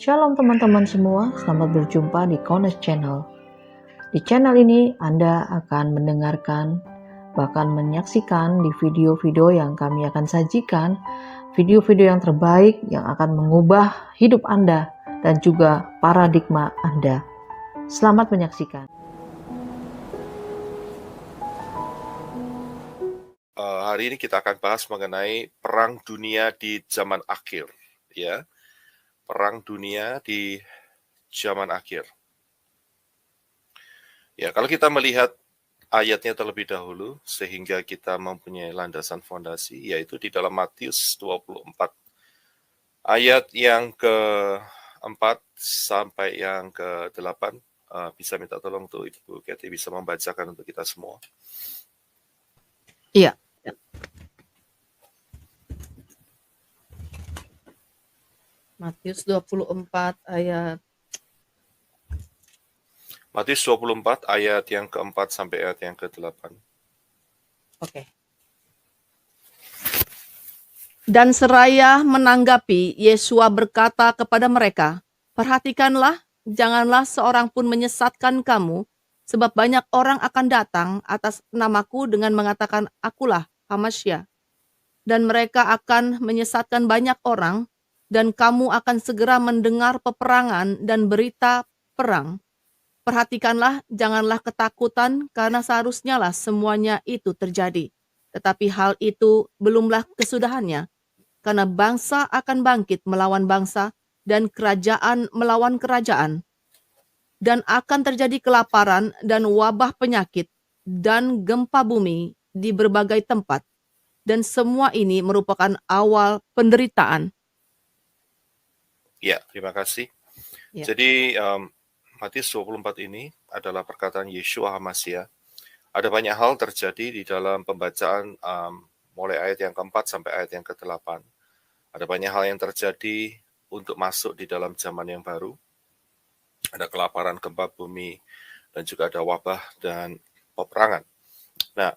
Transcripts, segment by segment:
Shalom teman-teman semua, selamat berjumpa di Kones Channel. Di channel ini Anda akan mendengarkan, bahkan menyaksikan di video-video yang kami akan sajikan, video-video yang terbaik yang akan mengubah hidup Anda dan juga paradigma Anda. Selamat menyaksikan. Hari ini kita akan bahas mengenai perang dunia di zaman akhir, ya. Perang dunia di zaman akhir. Ya, kalau kita melihat ayatnya terlebih dahulu sehingga kita mempunyai landasan fondasi, yaitu di dalam Matius 24 ayat yang ke-4 sampai yang ke-8. Bisa minta tolong untuk Ibu Kathy bisa membacakan untuk kita semua. Iya. Matius 24 ayat Matius 24 ayat yang ke-4 sampai ayat yang ke-8. Oke. Dan seraya menanggapi, Yesua berkata kepada mereka, "Perhatikanlah, janganlah seorang pun menyesatkan kamu, sebab banyak orang akan datang atas namaku dengan mengatakan, Akulah Hamasya. Dan mereka akan menyesatkan banyak orang, dan kamu akan segera mendengar peperangan dan berita perang. Perhatikanlah, janganlah ketakutan, karena seharusnya lah semuanya itu terjadi. Tetapi hal itu belumlah kesudahannya, karena bangsa akan bangkit melawan bangsa, dan kerajaan melawan kerajaan. Dan akan terjadi kelaparan dan wabah penyakit, dan gempa bumi di berbagai tempat. Dan semua ini merupakan awal penderitaan." Ya, terima kasih. Ya. Jadi Matius 24 ini adalah perkataan Yeshua HaMashiach. Ada banyak hal terjadi di dalam pembacaan mulai ayat yang ke-4 sampai ayat yang ke-8. Ada banyak hal yang terjadi untuk masuk di dalam zaman yang baru. Ada kelaparan, gempa bumi, dan juga ada wabah dan peperangan. Nah,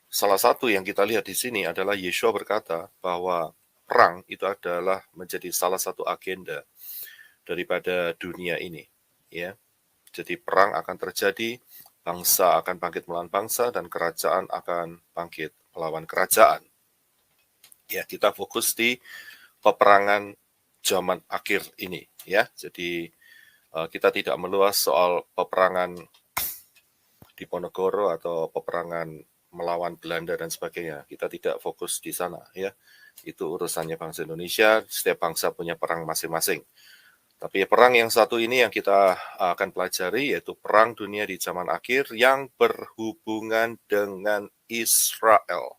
salah satu yang kita lihat di sini adalah Yeshua berkata bahwa perang itu adalah menjadi salah satu agenda daripada dunia ini, ya. Jadi perang akan terjadi, bangsa akan bangkit melawan bangsa, dan kerajaan akan bangkit melawan kerajaan. Ya, kita fokus di peperangan zaman akhir ini, ya. Jadi kita tidak meluas soal peperangan Diponegoro atau peperangan melawan Belanda dan sebagainya. Kita tidak fokus di sana, ya. Itu urusannya bangsa Indonesia, setiap bangsa punya perang masing-masing. Tapi perang yang satu ini yang kita akan pelajari, yaitu perang dunia di zaman akhir yang berhubungan dengan Israel.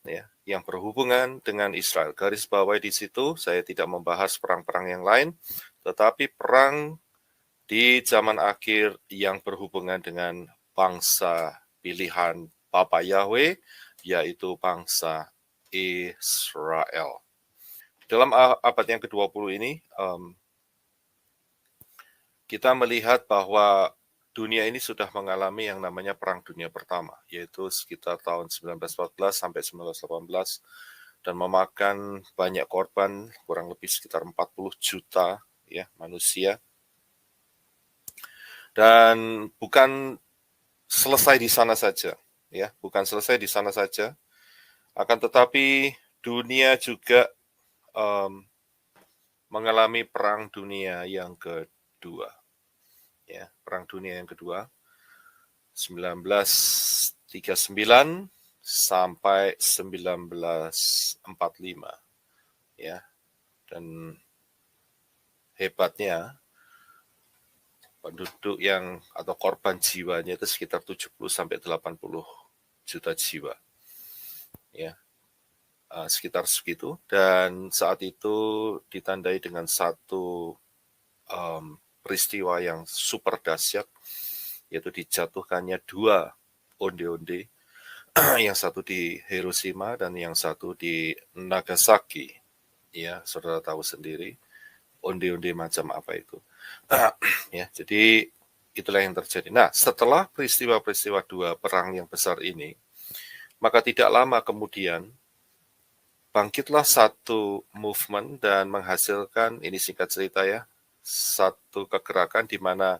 Ya, yang berhubungan dengan Israel. Garis bawah di situ, saya tidak membahas perang-perang yang lain, tetapi perang di zaman akhir yang berhubungan dengan bangsa pilihan Bapa Yahweh, yaitu bangsa Israel. Dalam abad yang ke-20 ini, kita melihat bahwa dunia ini sudah mengalami yang namanya Perang Dunia Pertama, yaitu sekitar tahun 1914 sampai 1918, dan memakan banyak korban, kurang lebih sekitar 40 juta ya manusia. Dan bukan selesai di sana saja, ya, bukan selesai di sana saja, akan tetapi dunia juga mengalami Perang Dunia yang kedua. Ya, Perang Dunia yang kedua 1939 sampai 1945, ya. Dan hebatnya penduduk yang atau korban jiwanya itu sekitar 70 sampai 80 juta jiwa. Ya. Sekitar segitu, dan saat itu ditandai dengan satu peristiwa yang super dahsyat, yaitu dijatuhkannya dua onde-onde, yang satu di Hiroshima dan yang satu di Nagasaki. Ya, saudara tahu sendiri onde-onde macam apa itu. Ya, jadi itulah yang terjadi. Nah, setelah peristiwa-peristiwa dua perang yang besar ini, maka tidak lama kemudian bangkitlah satu movement dan menghasilkan, ini singkat cerita ya, satu kegerakan di mana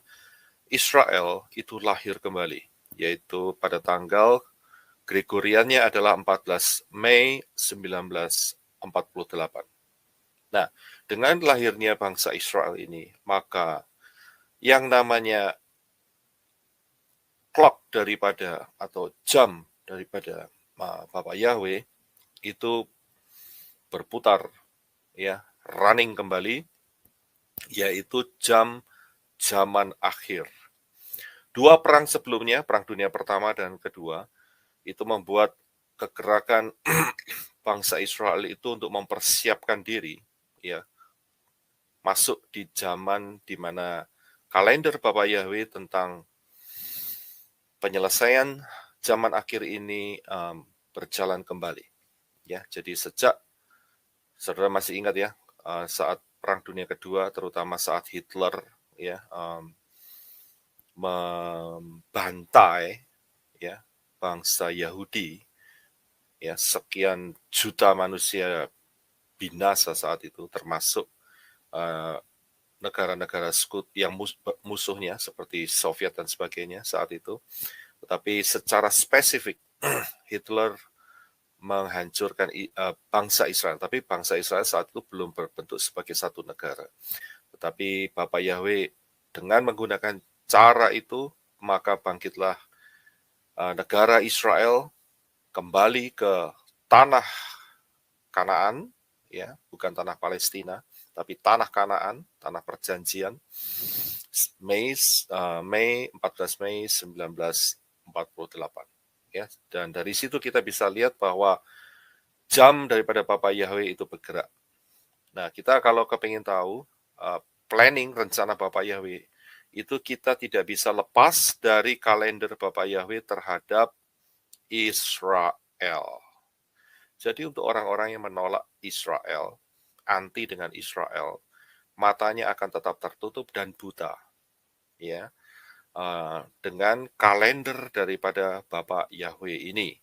Israel itu lahir kembali, yaitu pada tanggal Gregoriannya adalah 14 Mei 1948. Nah, dengan lahirnya bangsa Israel ini, maka yang namanya clock daripada atau jam daripada Bapak Yahweh itu berputar, ya, running kembali, yaitu zaman akhir. Dua perang sebelumnya, Perang Dunia Pertama dan Kedua, itu membuat kegerakan bangsa Israel itu untuk mempersiapkan diri, ya, masuk di zaman di mana kalender Bapak Yahweh tentang penyelesaian zaman akhir ini berjalan kembali. Ya, jadi sejak saudara masih ingat ya, saat Perang Dunia Kedua, terutama saat Hitler ya membantai ya bangsa Yahudi, ya sekian juta manusia binasa saat itu, termasuk negara-negara sekutu yang musuhnya seperti Soviet dan sebagainya saat itu. Tetapi secara spesifik Hitler menghancurkan bangsa Israel, tapi bangsa Israel saat itu belum berbentuk sebagai satu negara. Tetapi Bapak Yahweh dengan menggunakan cara itu, maka bangkitlah negara Israel kembali ke tanah Kanaan, ya, bukan tanah Palestina, tapi tanah Kanaan, tanah perjanjian. Mei 14 Mei 1948. Ya, dan dari situ kita bisa lihat bahwa jam daripada Bapak Yahweh itu bergerak. Nah, kita kalau kepingin tahu planning rencana Bapak Yahweh, itu kita tidak bisa lepas dari kalender Bapak Yahweh terhadap Israel. Jadi untuk orang-orang yang menolak Israel, anti dengan Israel, matanya akan tetap tertutup dan buta, ya, dengan kalender daripada Bapak Yahweh ini,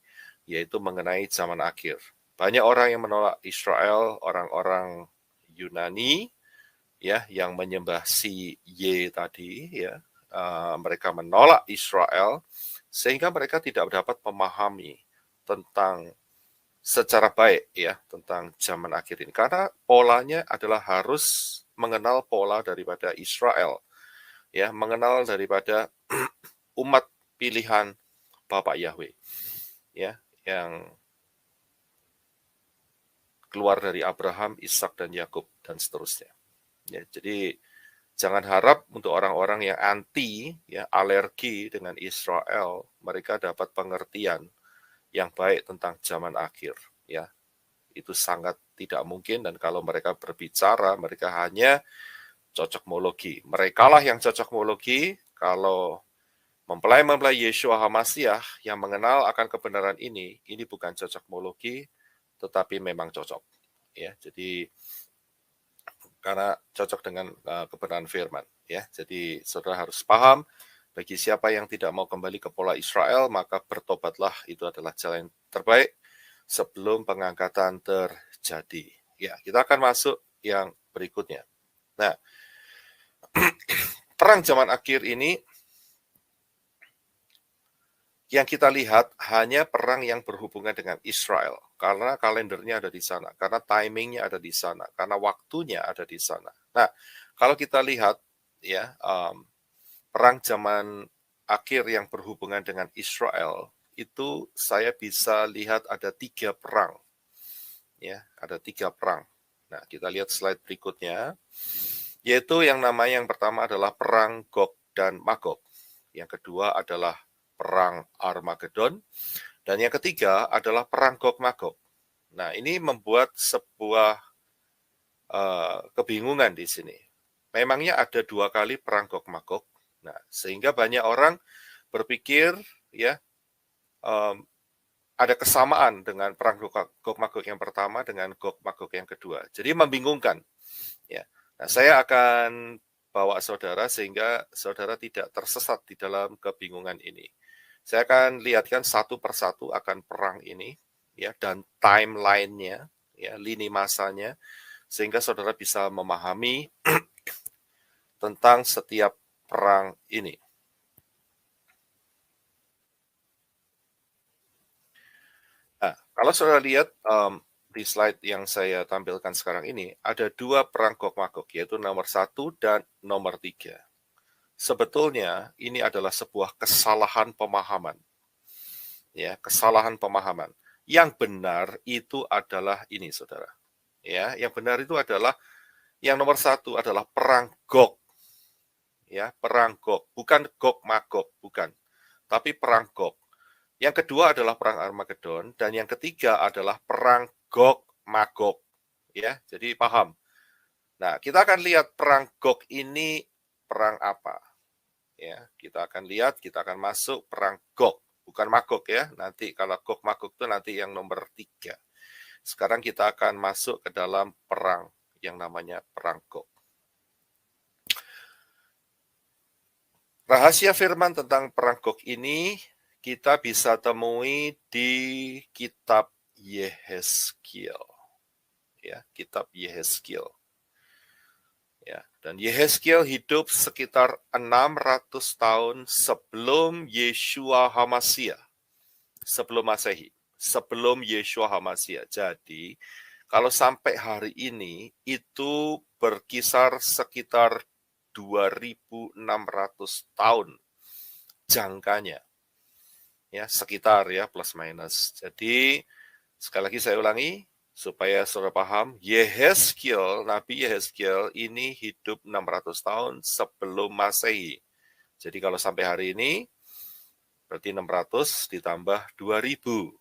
yaitu mengenai zaman akhir. Banyak orang yang menolak Israel, orang-orang Yunani, ya, yang menyembah si Y tadi, ya, mereka menolak Israel sehingga mereka tidak dapat memahami tentang secara baik ya tentang zaman akhir ini, karena polanya adalah harus mengenal pola daripada Israel, ya, mengenal daripada umat pilihan Bapak Yahweh, ya, yang keluar dari Abraham, Ishak dan Yakub dan seterusnya. Ya, jadi jangan harap untuk orang-orang yang anti, ya, alergi dengan Israel, mereka dapat pengertian yang baik tentang zaman akhir, ya. Itu sangat tidak mungkin, dan kalau mereka berbicara, mereka hanya cocokmologi. Merekalah yang cocokmologi kalau mempelai-mempelai Yeshua HaMashiach yang mengenal akan kebenaran ini bukan cocokmologi, tetapi memang cocok. Ya, jadi karena cocok dengan kebenaran firman. Ya, jadi saudara harus paham, bagi siapa yang tidak mau kembali ke pola Israel, maka bertobatlah, itu adalah jalan yang terbaik sebelum pengangkatan terjadi. Ya, kita akan masuk yang berikutnya. Nah, perang zaman akhir ini yang kita lihat hanya perang yang berhubungan dengan Israel, karena kalendernya ada di sana, karena timingnya ada di sana, karena waktunya ada di sana. Nah, kalau kita lihat ya perang zaman akhir yang berhubungan dengan Israel, itu saya bisa lihat ada 3 perang. Ya, ada 3 perang. Nah, kita lihat slide berikutnya, yaitu yang pertama adalah perang Gog dan Magog. Yang kedua adalah perang Armageddon, dan yang ketiga adalah perang Gog Magog. Nah, ini membuat sebuah kebingungan di sini. Memangnya ada 2 kali perang Gog Magog. Nah, sehingga banyak orang berpikir ya ada kesamaan dengan perang Gog Magog yang pertama dengan Gog Magog yang kedua. Jadi membingungkan. Ya. Nah, saya akan bawa saudara sehingga saudara tidak tersesat di dalam kebingungan ini. Saya akan lihatkan satu persatu akan perang ini, ya, dan timeline-nya, ya, lini masanya, sehingga saudara bisa memahami tentang setiap perang ini. Nah, kalau saudara lihat di slide yang saya tampilkan sekarang ini, ada 2 perang Gog-Magog, yaitu nomor 1 dan nomor 3. Sebetulnya ini adalah sebuah kesalahan pemahaman. Ya, kesalahan pemahaman. Yang benar itu adalah ini, saudara. Ya, yang benar itu adalah yang nomor 1 adalah perang Gog. Ya, perang Gog, bukan Gog-Magog, bukan. Tapi perang Gog. Yang kedua adalah perang Armageddon, dan yang ketiga adalah perang Gog-Magog. Ya, jadi paham. Nah, kita akan lihat perang Gog ini perang apa. Ya, kita akan lihat, kita akan masuk perang Gog, bukan Magog ya. Nanti kalau Gog-Magog itu nanti yang nomor 3. Sekarang kita akan masuk ke dalam perang yang namanya perang Gog. Rahasia firman tentang perang Gog ini kita bisa temui di kitab Yehezkiel. Ya, kitab Yehezkiel. Ya, dan Yehezkiel hidup sekitar 600 tahun sebelum Yeshua HaMasyiah. Sebelum Masehi, sebelum Yeshua HaMasyiah. Jadi, kalau sampai hari ini itu berkisar sekitar 2.600 tahun jangkanya. Ya, sekitar ya, plus minus. Jadi, sekali lagi saya ulangi, supaya saudara paham, Yehezkiel, Nabi Yehezkiel ini hidup 600 tahun sebelum Masehi. Jadi kalau sampai hari ini, berarti 600 ditambah 2000.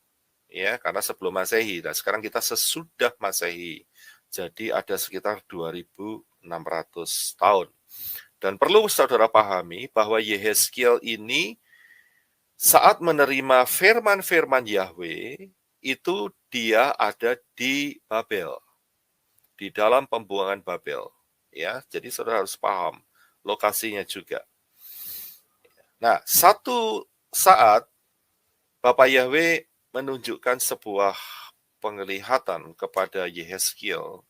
Ya, karena sebelum Masehi. Dan sekarang kita sesudah Masehi. Jadi ada sekitar 2.600 tahun. Dan perlu saudara pahami bahwa Yehezkiel ini saat menerima firman-firman Yahweh, itu dia ada di Babel, di dalam pembuangan Babel. Ya, jadi saudara harus paham lokasinya juga. Nah, satu saat Bapak Yahweh menunjukkan sebuah penglihatan kepada Yehezkiel,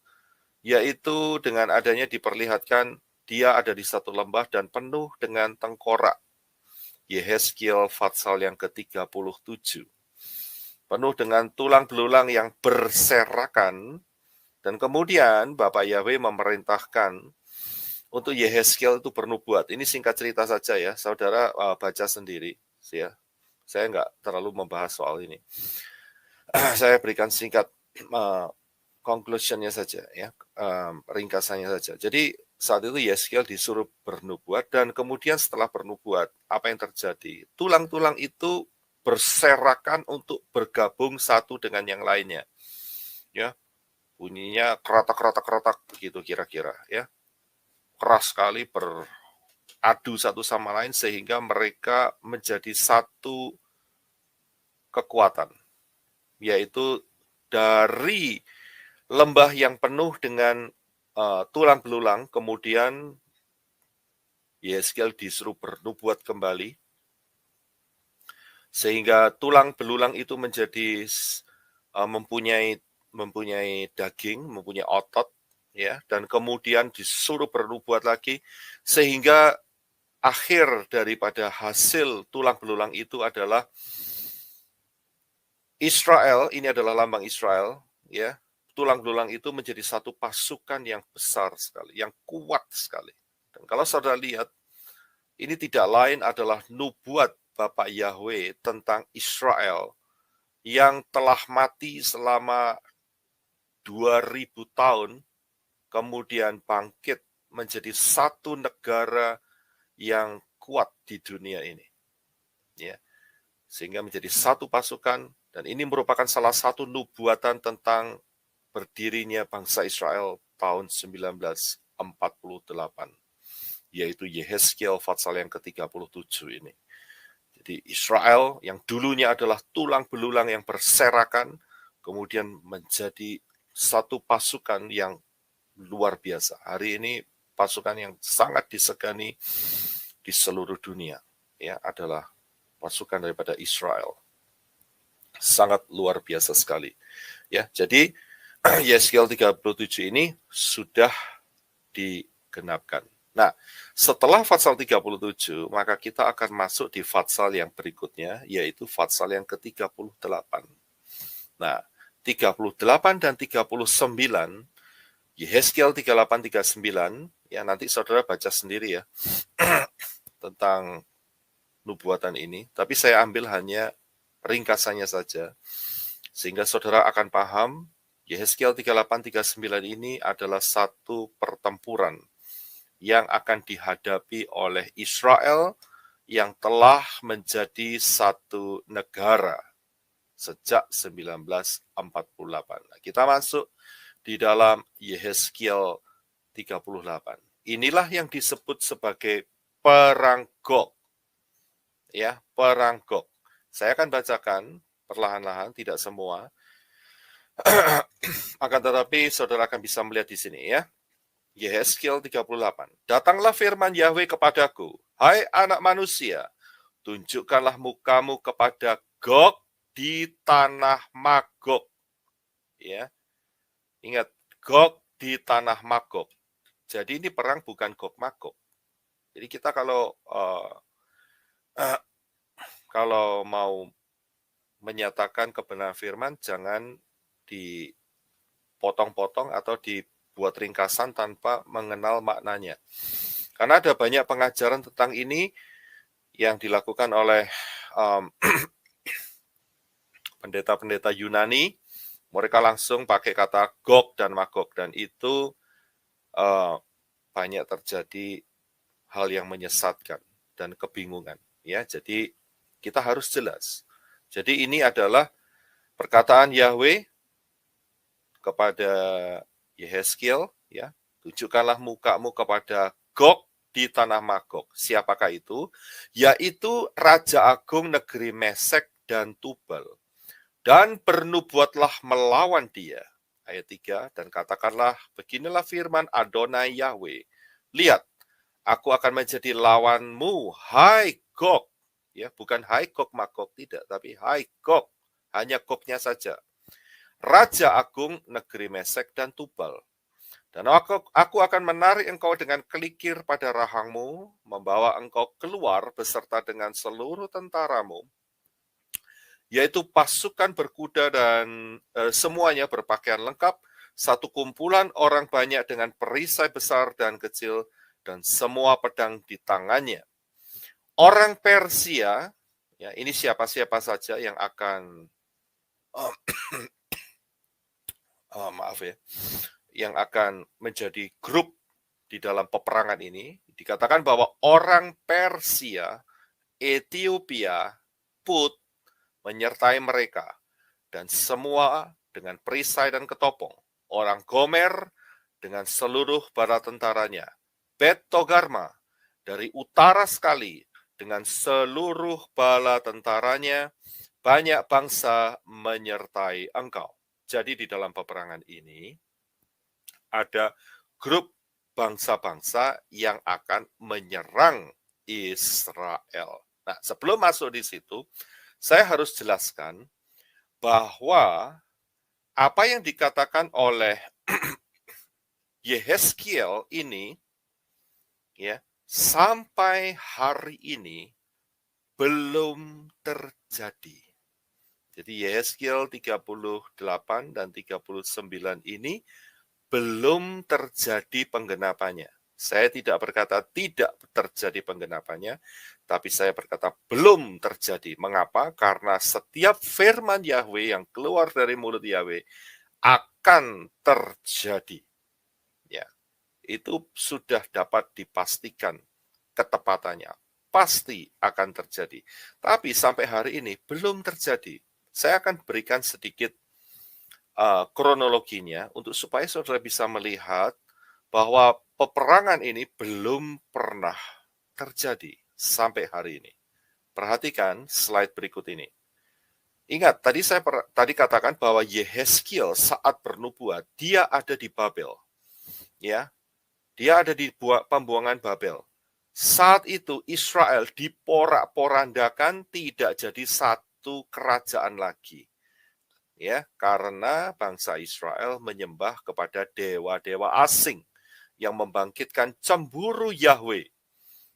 yaitu dengan adanya diperlihatkan dia ada di satu lembah dan penuh dengan tengkorak. Yehezkiel pasal yang ke-37. Penuh dengan tulang belulang yang berserakan, dan kemudian Bapak Yahweh memerintahkan untuk Yehezkiel itu bernubuat. Ini singkat cerita saja ya, saudara baca sendiri. Ya. Saya nggak terlalu membahas soal ini. Saya berikan singkat conclusion-nya saja, ya, ringkasannya saja. Jadi saat itu Yehezkiel disuruh bernubuat, dan kemudian setelah bernubuat, apa yang terjadi? Tulang-tulang itu berserakan untuk bergabung satu dengan yang lainnya. Ya, bunyinya kerotak-kerotak gitu kira-kira, ya. Keras sekali, beradu satu sama lain sehingga mereka menjadi satu kekuatan, yaitu dari lembah yang penuh dengan tulang belulang, kemudian Yehezkiel disuruh bernubuat kembali, sehingga tulang belulang itu menjadi mempunyai daging, mempunyai otot, ya, dan kemudian disuruh bernubuat lagi, sehingga akhir daripada hasil tulang belulang itu adalah Israel. Ini adalah lambang Israel, ya. Tulang belulang itu menjadi satu pasukan yang besar sekali, yang kuat sekali. Dan kalau saudara lihat, ini tidak lain adalah nubuat Bapak Yahweh tentang Israel yang telah mati selama 2000 tahun, kemudian bangkit menjadi satu negara yang kuat di dunia ini. Ya. Sehingga menjadi satu pasukan, dan ini merupakan salah satu nubuatan tentang berdirinya bangsa Israel tahun 1948, yaitu Yehezkiel pasal yang ke-37 ini. Jadi Israel yang dulunya adalah tulang belulang yang berserakan, kemudian menjadi satu pasukan yang luar biasa. Hari ini pasukan yang sangat disegani di seluruh dunia, ya, adalah pasukan daripada Israel. Sangat luar biasa sekali. Ya, jadi Yeskiel 37 ini sudah digenapkan. Nah, setelah Fatsal 37, maka kita akan masuk di Fatsal yang berikutnya, yaitu Fatsal yang ke-38. Nah, 38 dan 39, Yeskiel 38-39, ya nanti saudara baca sendiri ya, tentang nubuatan ini, tapi saya ambil hanya ringkasannya saja, sehingga saudara akan paham, Yeskiel 38-39 ini adalah satu pertempuran yang akan dihadapi oleh Israel yang telah menjadi satu negara sejak 1948. Nah, kita masuk di dalam Yeskiel 38. Inilah yang disebut sebagai perang Gog. Ya, perang Gog. Saya akan bacakan perlahan-lahan, tidak semua. Akan tetapi saudara akan bisa melihat di sini ya. Yeskiel 38. Datanglah firman Yahweh kepadaku, hai anak manusia, tunjukkanlah mukamu kepada Gog di tanah Magog. Ya, ingat, Gog di tanah Magog. Jadi ini perang bukan Gog Magog. Jadi kita kalau mau menyatakan kebenaran firman, jangan dipotong-potong atau dibuat ringkasan tanpa mengenal maknanya. Karena ada banyak pengajaran tentang ini yang dilakukan oleh pendeta-pendeta Yunani. Mereka langsung pakai kata Gog dan Magog, dan itu banyak terjadi hal yang menyesatkan dan kebingungan. Ya, jadi kita harus jelas. Jadi ini adalah perkataan Yahweh kepada Yeskiel, ya, tunjukkanlah mukamu kepada Gog di tanah Magog. Siapakah itu? Yaitu Raja Agung negeri Mesek dan Tubal. Dan bernubuatlah melawan dia. Ayat 3, dan katakanlah, beginilah firman Adonai Yahweh. Lihat, aku akan menjadi lawanmu, hai Gog. Ya, bukan hai Gog Magog, tidak, tapi hai Gog. Hanya Gognya saja. Raja Agung negeri Mesek dan Tubal. Dan aku akan menarik engkau dengan kelikir pada rahangmu, membawa engkau keluar beserta dengan seluruh tentaramu, yaitu pasukan berkuda dan semuanya berpakaian lengkap, satu kumpulan orang banyak dengan perisai besar dan kecil, dan semua pedang di tangannya. Orang Persia, ya, ini siapa-siapa saja yang akan yang akan menjadi grup di dalam peperangan ini, dikatakan bahwa orang Persia, Ethiopia, Put, menyertai mereka, dan semua dengan perisai dan ketopong. Orang Gomer dengan seluruh bala tentaranya. Bet Togarma dari utara sekali dengan seluruh bala tentaranya, banyak bangsa menyertai engkau. Jadi di dalam peperangan ini ada grup bangsa-bangsa yang akan menyerang Israel. Nah, sebelum masuk di situ, saya harus jelaskan bahwa apa yang dikatakan oleh Yeskiel ini, ya, sampai hari ini belum terjadi. Jadi Yeskiel 38 dan 39 ini belum terjadi penggenapannya. Saya tidak berkata tidak terjadi penggenapannya, tapi saya berkata belum terjadi. Mengapa? Karena setiap firman Yahweh yang keluar dari mulut Yahweh akan terjadi. Ya, itu sudah dapat dipastikan ketepatannya. Pasti akan terjadi. Tapi sampai hari ini belum terjadi. Saya akan berikan sedikit kronologinya untuk supaya saudara bisa melihat bahwa peperangan ini belum pernah terjadi sampai hari ini. Perhatikan slide berikut ini. Ingat, tadi katakan bahwa Yeskiel saat bernubuat, dia ada di Babel. Ya, dia ada di pembuangan Babel. Saat itu Israel diporak-porandakan, tidak jadi satu kerajaan lagi. ya, karena bangsa Israel menyembah kepada dewa-dewa asing yang membangkitkan cemburu Yahweh.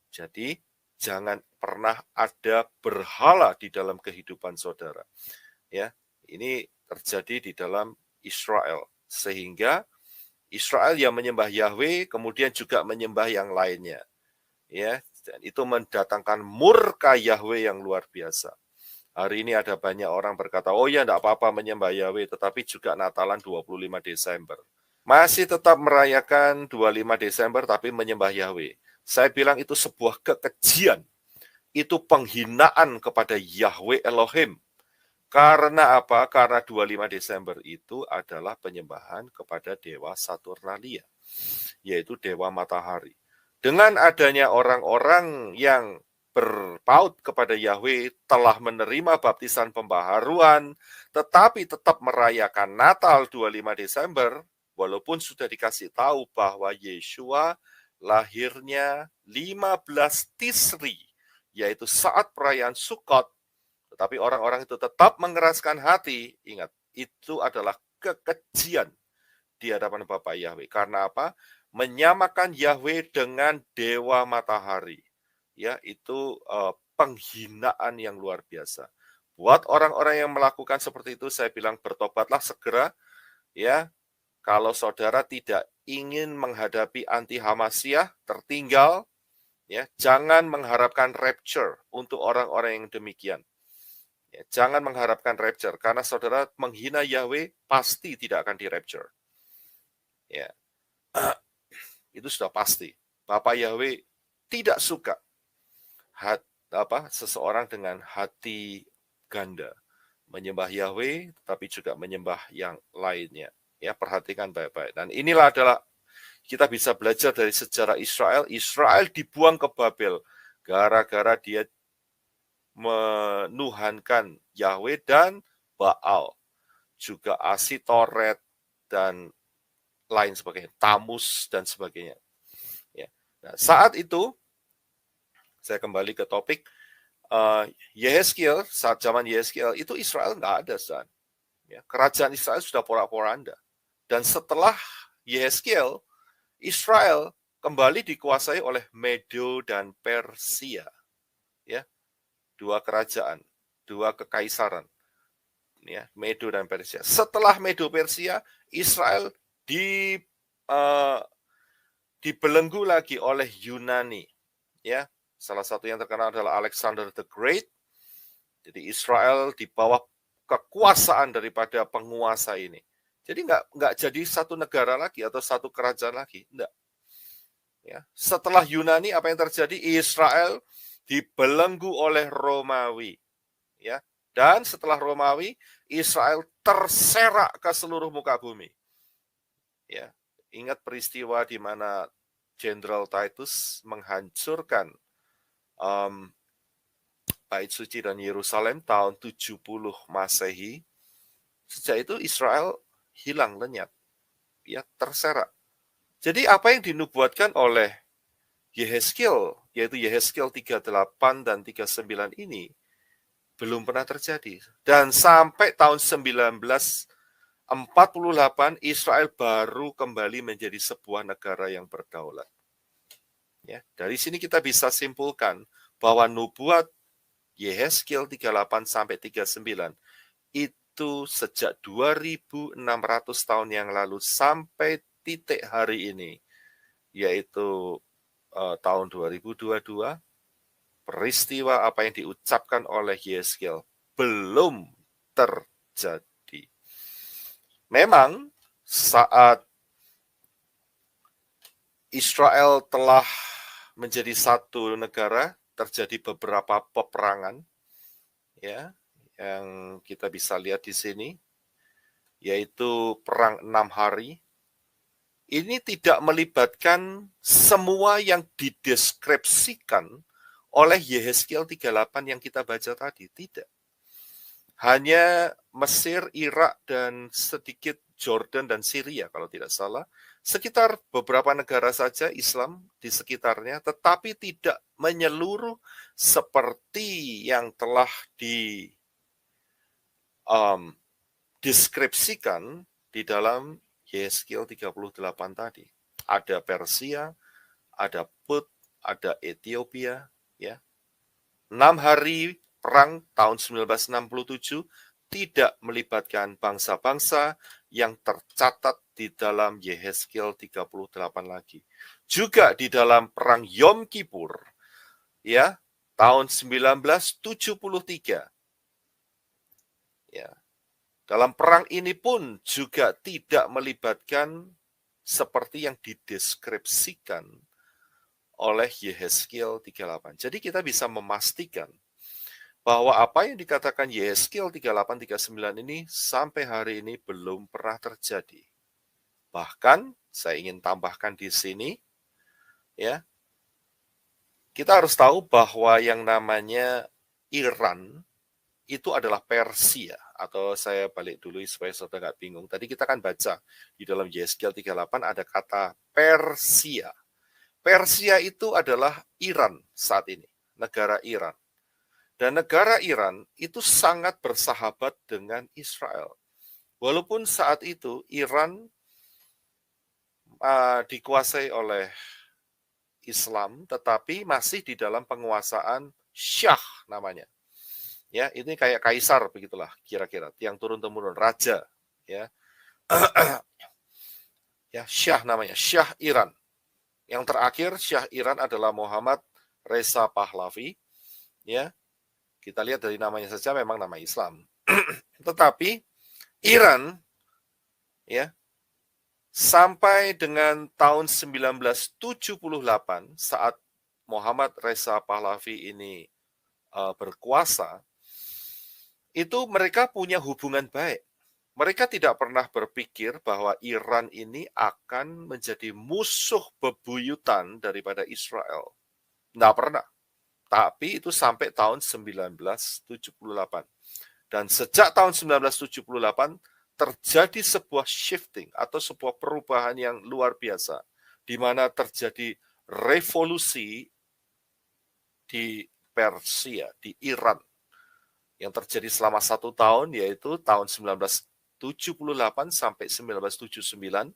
Jadi jangan pernah ada berhala di dalam kehidupan saudara. Ya, ini terjadi di dalam Israel, sehingga Israel yang menyembah Yahweh kemudian juga menyembah yang lainnya. Ya, dan itu mendatangkan murka Yahweh yang luar biasa. Hari ini ada banyak orang berkata, oh ya enggak apa-apa menyembah Yahweh, tetapi juga Natalan 25 Desember. Masih tetap merayakan 25 Desember tapi menyembah Yahweh. Saya bilang itu sebuah kekejian. Itu penghinaan kepada Yahweh Elohim. Karena apa? Karena 25 Desember itu adalah penyembahan kepada dewa Saturnalia, yaitu dewa matahari. Dengan adanya orang-orang yang berpaut kepada Yahweh telah menerima baptisan pembaharuan, tetapi tetap merayakan Natal 25 Desember, walaupun sudah dikasih tahu bahwa Yeshua lahirnya 15 Tisri, yaitu saat perayaan Sukkot, tetapi orang-orang itu tetap mengeraskan hati. Ingat, itu adalah kekejian di hadapan Bapa Yahweh. Karena apa? Menyamakan Yahweh dengan dewa matahari. Ya, itu penghinaan yang luar biasa. Buat orang-orang yang melakukan seperti itu, saya bilang bertobatlah segera. Ya, kalau saudara tidak ingin menghadapi anti Hamasyah tertinggal, ya, jangan mengharapkan rapture untuk orang-orang yang demikian. Ya, jangan mengharapkan rapture, karena saudara menghina Yahweh pasti tidak akan di rapture. Ya, itu sudah pasti. Bapak Yahweh tidak suka seseorang dengan hati ganda, menyembah Yahweh, tapi juga menyembah yang lainnya. Ya, perhatikan baik-baik. Dan inilah adalah kita bisa belajar dari sejarah Israel. Israel dibuang ke Babel gara-gara dia menuhankan Yahweh dan Baal, juga Asitoret dan lain sebagainya, Tamus dan sebagainya. Ya. Nah, saat itu saya kembali ke topik Yehezkiel, saat zaman Yehezkiel itu Israel nggak ada, San. Ya, kerajaan Israel sudah porak-poranda. Dan setelah Yehezkiel, Israel kembali dikuasai oleh Medo dan Persia. Ya, dua kerajaan, dua kekaisaran, ya, Medo dan Persia. Setelah Medo Persia, Israel dibelenggu lagi oleh Yunani. Ya, salah satu yang terkenal adalah Alexander the Great. Jadi Israel di bawah kekuasaan daripada penguasa ini. Jadi nggak jadi satu negara lagi atau satu kerajaan lagi, enggak. Ya, setelah Yunani apa yang terjadi? Israel dibelenggu oleh Romawi, ya. Dan setelah Romawi, Israel terserak ke seluruh muka bumi. Ya, ingat peristiwa di mana Jenderal Titus menghancurkan Bait Suci dan Yerusalem tahun 70 Masehi. Sejak itu Israel hilang lenyap, ya, terserak. Jadi apa yang dinubuatkan oleh Yehezkiel, yaitu Yehezkiel 38 dan 39 ini, belum pernah terjadi. Dan sampai tahun 1948, Israel baru kembali menjadi sebuah negara yang berdaulat. Ya, dari sini kita bisa simpulkan bahwa nubuat Yehezkiel 38 sampai 39 itu sejak 2600 tahun yang lalu sampai titik hari ini, yaitu tahun 2022, peristiwa apa yang diucapkan oleh Yehezkiel belum terjadi. Memang saat Israel telah menjadi satu negara, terjadi beberapa peperangan, ya, yang kita bisa lihat di sini, yaitu perang 6 hari. Ini tidak melibatkan semua yang dideskripsikan oleh Yehezkiel 38 yang kita baca tadi, tidak. Hanya Mesir, Irak, dan sedikit Jordan dan Syria kalau tidak salah. Sekitar beberapa negara saja Islam di sekitarnya, tetapi tidak menyeluruh seperti yang telah dideskripsikan di dalam Yehezkiel 38 tadi. Ada Persia, ada Put, ada Ethiopia, ya. 6 hari perang tahun 1967 tidak melibatkan bangsa-bangsa yang tercatat di dalam Yehezkiel 38 lagi. Juga di dalam perang Yom Kippur, ya, tahun 1973. Ya. Dalam perang ini pun juga tidak melibatkan seperti yang dideskripsikan oleh Yehezkiel 38. Jadi kita bisa memastikan bahwa apa yang dikatakan Yehezkiel 38-39 ini sampai hari ini belum pernah terjadi. Bahkan saya ingin tambahkan di sini, ya, kita harus tahu bahwa yang namanya Iran itu adalah Persia, atau saya balik dulu supaya saudara nggak bingung. Tadi kita kan baca di dalam Yehezkiel 38 ada kata Persia. Persia itu adalah Iran saat ini, negara Iran. Dan negara Iran itu sangat bersahabat dengan Israel. Walaupun saat itu Iran dikuasai oleh Islam, tetapi masih di dalam penguasaan Syah namanya. Ya, ini kayak kaisar begitulah kira-kira, yang turun-temurun raja, ya. Ya, Syah namanya, Syah Iran. Yang terakhir Syah Iran adalah Muhammad Reza Pahlavi, ya. Kita lihat dari namanya saja memang nama Islam. Tetapi Iran, ya, sampai dengan tahun 1978 saat Muhammad Reza Pahlavi ini berkuasa, itu mereka punya hubungan baik. Mereka tidak pernah berpikir bahwa Iran ini akan menjadi musuh bebuyutan daripada Israel. Tidak pernah. Tapi itu sampai tahun 1978. Dan sejak tahun 1978 terjadi sebuah shifting atau sebuah perubahan yang luar biasa, di mana terjadi revolusi di Persia, di Iran, yang terjadi selama 1 tahun, yaitu tahun 1978 sampai 1979.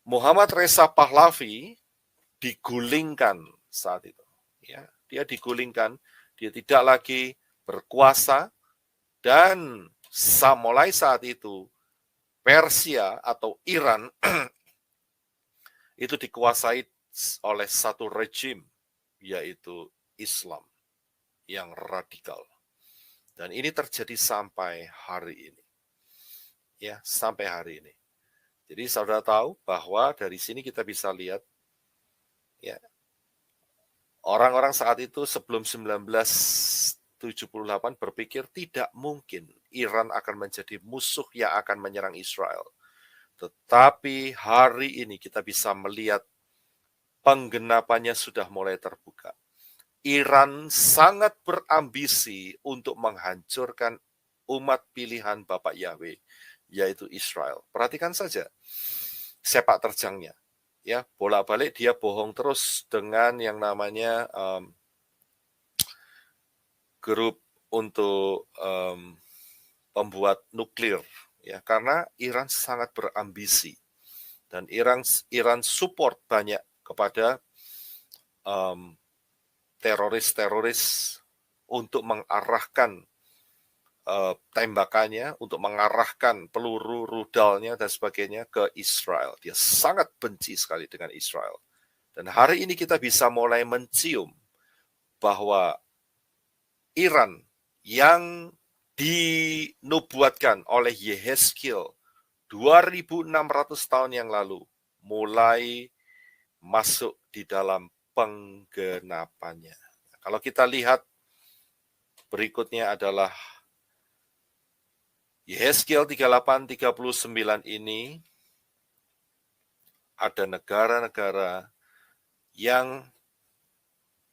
Muhammad Reza Pahlavi digulingkan saat itu. Ya, dia digulingkan, dia tidak lagi berkuasa, dan mulai saat itu Persia atau Iran itu dikuasai oleh satu rejim, yaitu Islam yang radikal. Dan ini terjadi sampai hari ini. Ya, sampai hari ini. Jadi saudara tahu bahwa dari sini kita bisa lihat, ya, orang-orang saat itu sebelum 1978 berpikir tidak mungkin Iran akan menjadi musuh yang akan menyerang Israel. Tetapi hari ini kita bisa melihat penggenapannya sudah mulai terbuka. Iran sangat berambisi untuk menghancurkan umat pilihan Bapak Yahweh, yaitu Israel. Perhatikan saja sepak terjangnya. Ya, bolak-balik dia bohong terus dengan yang namanya grup untuk pembuat nuklir, ya, karena Iran sangat berambisi dan Iran support banyak kepada teroris-teroris untuk mengarahkan tembakannya, untuk mengarahkan peluru rudalnya dan sebagainya ke Israel. Dia sangat benci sekali dengan Israel. Dan hari ini kita bisa mulai mencium bahwa Iran yang dinubuatkan oleh Yehezkiel 2600 tahun yang lalu mulai masuk di dalam penggenapannya. Kalau kita lihat berikutnya adalah Yehezkiel 38-39 ini, ada negara-negara yang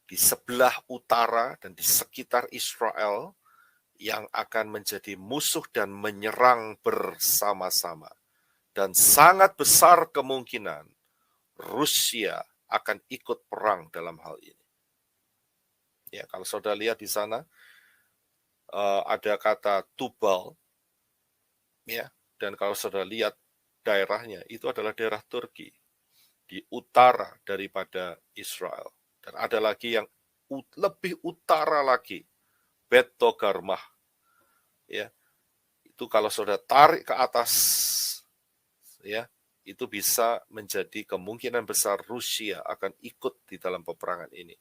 di sebelah utara dan di sekitar Israel yang akan menjadi musuh dan menyerang bersama-sama. Dan sangat besar kemungkinan Rusia akan ikut perang dalam hal ini. Ya, kalau saudara lihat di sana ada kata Tubal, ya. Dan kalau saudara lihat daerahnya, itu adalah daerah Turki di utara daripada Israel. Dan ada lagi yang lebih utara lagi, Bet Togarmah, ya. Itu kalau saudara tarik ke atas, ya, itu bisa menjadi kemungkinan besar Rusia akan ikut di dalam peperangan ini.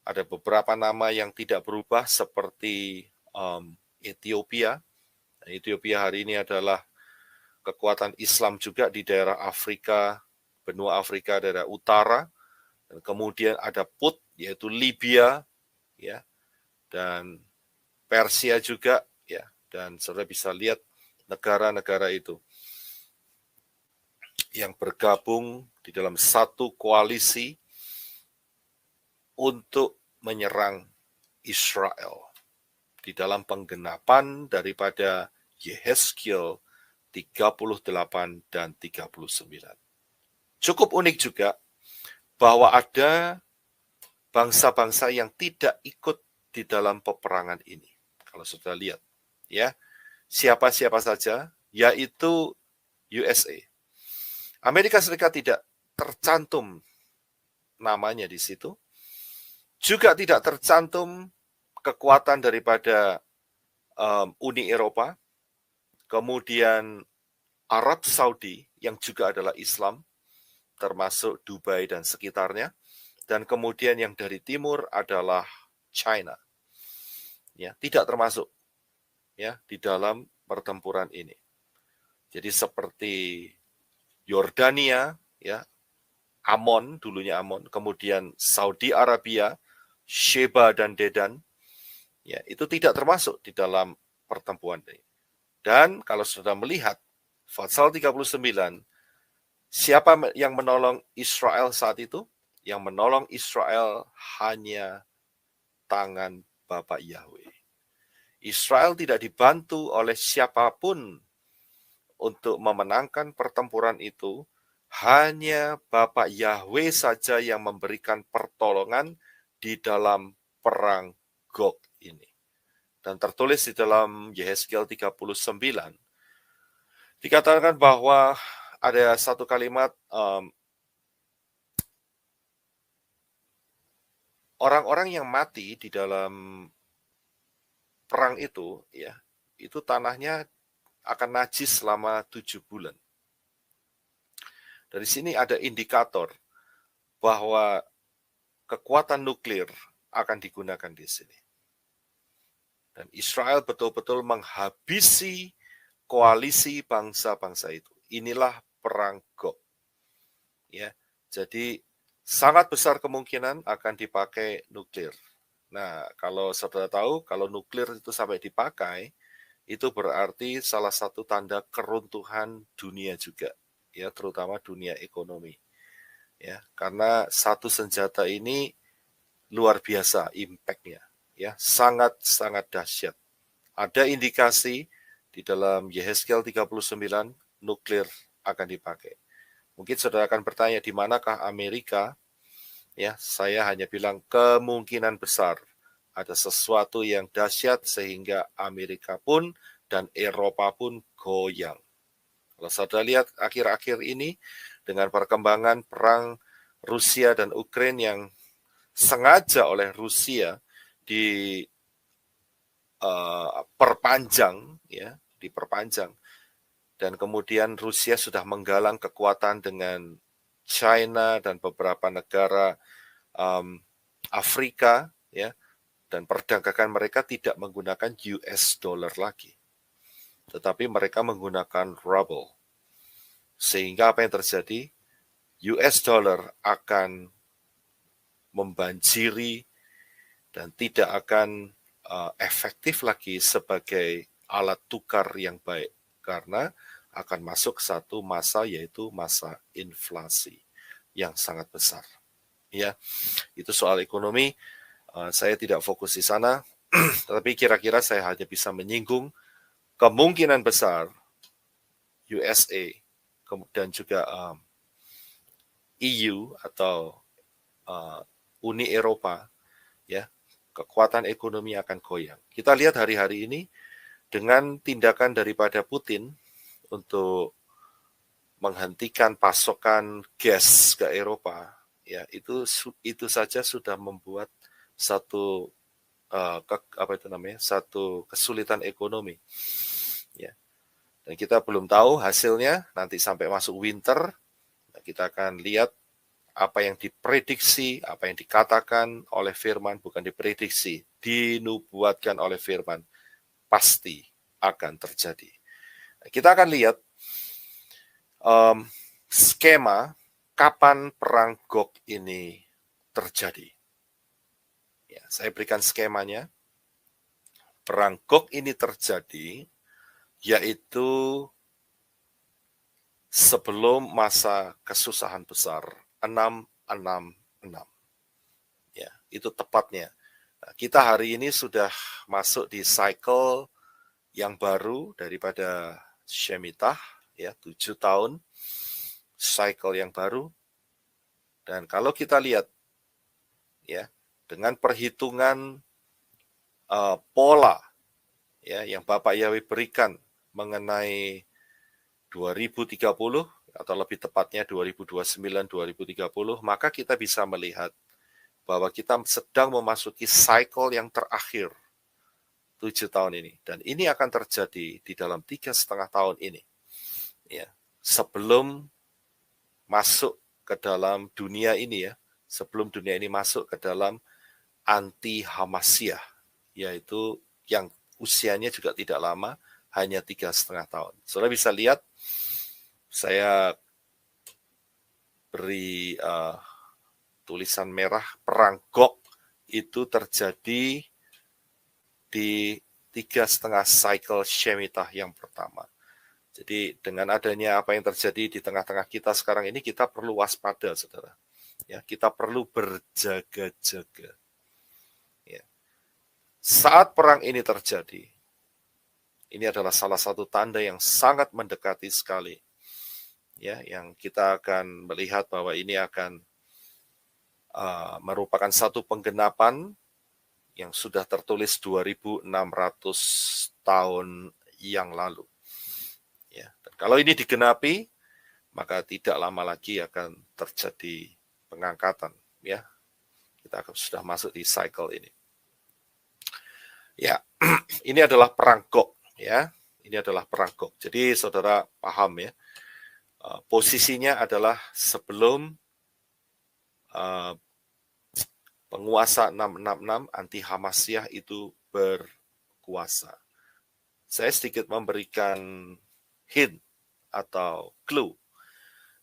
Ada beberapa nama yang tidak berubah seperti Ethiopia. Ethiopia hari ini adalah kekuatan Islam juga di daerah Afrika, benua Afrika daerah utara. Dan kemudian ada Put, yaitu Libya, ya, dan Persia juga, ya. Dan saudara bisa lihat negara-negara itu yang bergabung di dalam satu koalisi untuk menyerang Israel di dalam penggenapan daripada Yehezkiel 38 dan 39. Cukup unik juga bahwa ada bangsa-bangsa yang tidak ikut di dalam peperangan ini. Kalau sudah lihat, ya, siapa-siapa saja, yaitu USA. Amerika Serikat tidak tercantum namanya di situ. Juga tidak tercantum kekuatan daripada Uni Eropa, kemudian Arab Saudi yang juga adalah Islam, termasuk Dubai dan sekitarnya, dan kemudian yang dari timur adalah China. Ya, tidak termasuk, ya, di dalam pertempuran ini. Jadi seperti Yordania, ya, Amon, dulunya Amon, kemudian Saudi Arabia, Sheba dan Dedan, ya, itu tidak termasuk di dalam pertempuran ini. Dan kalau sudah melihat pasal 39, siapa yang menolong Israel saat itu? Yang menolong Israel hanya tangan Bapak Yahweh. Israel tidak dibantu oleh siapapun untuk memenangkan pertempuran itu, hanya Bapak Yahweh saja yang memberikan pertolongan di dalam perang Gog ini. Dan tertulis di dalam Yehezkiel 39, dikatakan bahwa ada satu kalimat, orang-orang yang mati di dalam perang itu, ya, itu tanahnya akan najis selama 7 bulan. Dari sini ada indikator bahwa kekuatan nuklir akan digunakan di sini. Dan Israel betul-betul menghabisi koalisi bangsa-bangsa itu. Inilah perang Gog. Ya, jadi sangat besar kemungkinan akan dipakai nuklir. Nah, kalau saudara tahu, kalau nuklir itu sampai dipakai, itu berarti salah satu tanda keruntuhan dunia juga, ya, terutama dunia ekonomi. Ya, karena satu senjata ini luar biasa impact-nya, ya, sangat-sangat dahsyat. Ada indikasi di dalam Yehezkiel 39 nuklir akan dipakai. Mungkin saudara akan bertanya, di manakah Amerika? Ya, saya hanya bilang kemungkinan besar ada sesuatu yang dahsyat sehingga Amerika pun dan Eropa pun goyang. Kalau saudara lihat akhir-akhir ini dengan perkembangan perang Rusia dan Ukraina yang sengaja oleh Rusia diperpanjang, ya, diperpanjang, dan kemudian Rusia sudah menggalang kekuatan dengan China dan beberapa negara Afrika, ya, dan perdagangan mereka tidak menggunakan US dollar lagi, tetapi mereka menggunakan ruble. Sehingga apa yang terjadi? US dollar akan membanjiri dan tidak akan efektif lagi sebagai alat tukar yang baik, karena akan masuk satu masa, yaitu masa inflasi yang sangat besar. Ya, itu soal ekonomi. Saya tidak fokus di sana, tetapi kira-kira saya hanya bisa menyinggung kemungkinan besar USA dan juga EU atau Uni Eropa, ya, kekuatan ekonomi akan goyang. Kita lihat hari-hari ini dengan tindakan daripada Putin untuk menghentikan pasokan gas ke Eropa, ya itu saja sudah membuat satu satu kesulitan ekonomi, ya. Dan kita belum tahu hasilnya nanti sampai masuk winter. Kita akan lihat apa yang diprediksi, apa yang dikatakan oleh firman, bukan diprediksi, dinubuatkan oleh firman, pasti akan terjadi. Kita akan lihat skema kapan perang Gog ini terjadi. Ya, saya berikan skemanya. Perang Gog ini terjadi yaitu sebelum masa kesusahan besar 666. Ya, itu tepatnya. Nah, kita hari ini sudah masuk di cycle yang baru daripada Shemitah, ya, 7 tahun cycle yang baru. Dan kalau kita lihat, ya, dengan perhitungan pola, ya, yang Bapak Yahweh berikan mengenai 2030 atau lebih tepatnya 2029-2030, maka kita bisa melihat bahwa kita sedang memasuki cycle yang terakhir 7 tahun ini. Dan ini akan terjadi di dalam 3,5 tahun ini. Ya, sebelum masuk ke dalam dunia ini, ya, sebelum dunia ini masuk ke dalam anti-Hamasyah, yaitu yang usianya juga tidak lama, hanya 3,5 tahun. Saudara bisa lihat, saya beri tulisan merah, perang Gog itu terjadi di 3,5 cycle Shemitah yang pertama. Jadi dengan adanya apa yang terjadi di tengah-tengah kita sekarang ini, kita perlu waspada, saudara. Ya, kita perlu berjaga-jaga. Ya. Saat perang ini terjadi, ini adalah salah satu tanda yang sangat mendekati sekali. Ya, yang kita akan melihat bahwa ini akan merupakan satu penggenapan yang sudah tertulis 2.600 tahun yang lalu. Ya, dan kalau ini digenapi, maka tidak lama lagi akan terjadi pengangkatan. Ya, kita sudah masuk di cycle ini. Ya, ini adalah perang Gog. Ya, ini adalah perang Gog. Jadi saudara paham, ya, posisinya adalah sebelum penguasa 666 anti-Hamasyah itu berkuasa. Saya sedikit memberikan hint atau clue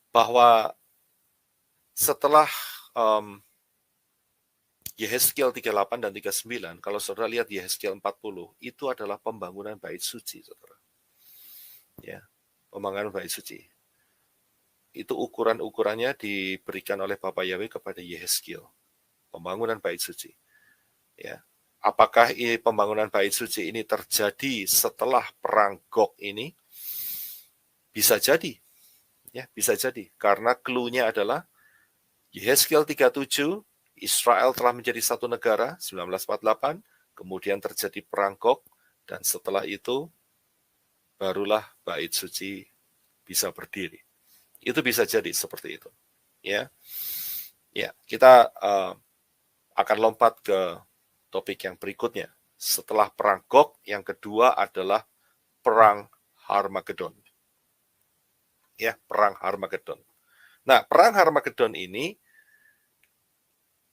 bahwa setelah Yehezkiel 38 dan 39, kalau saudara lihat Yehezkiel 40, itu adalah pembangunan bait suci, saudara. Ya, pembangunan bait suci. Itu ukuran-ukurannya diberikan oleh Bapak Yahweh kepada Yehezkiel. Pembangunan bait suci. Ya. Apakah pembangunan bait suci ini terjadi setelah perang Gog ini? Bisa jadi. Ya, bisa jadi. Karena clue-nya adalah Yehezkiel 37, Israel telah menjadi satu negara, 1948, kemudian terjadi perang Gog, dan setelah itu barulah bait suci bisa berdiri. Itu bisa jadi seperti itu. Ya, ya, kita akan lompat ke topik yang berikutnya. Setelah perang Gog, yang kedua adalah perang Harmagedon. Ya, perang Harmagedon. Nah, perang Harmagedon ini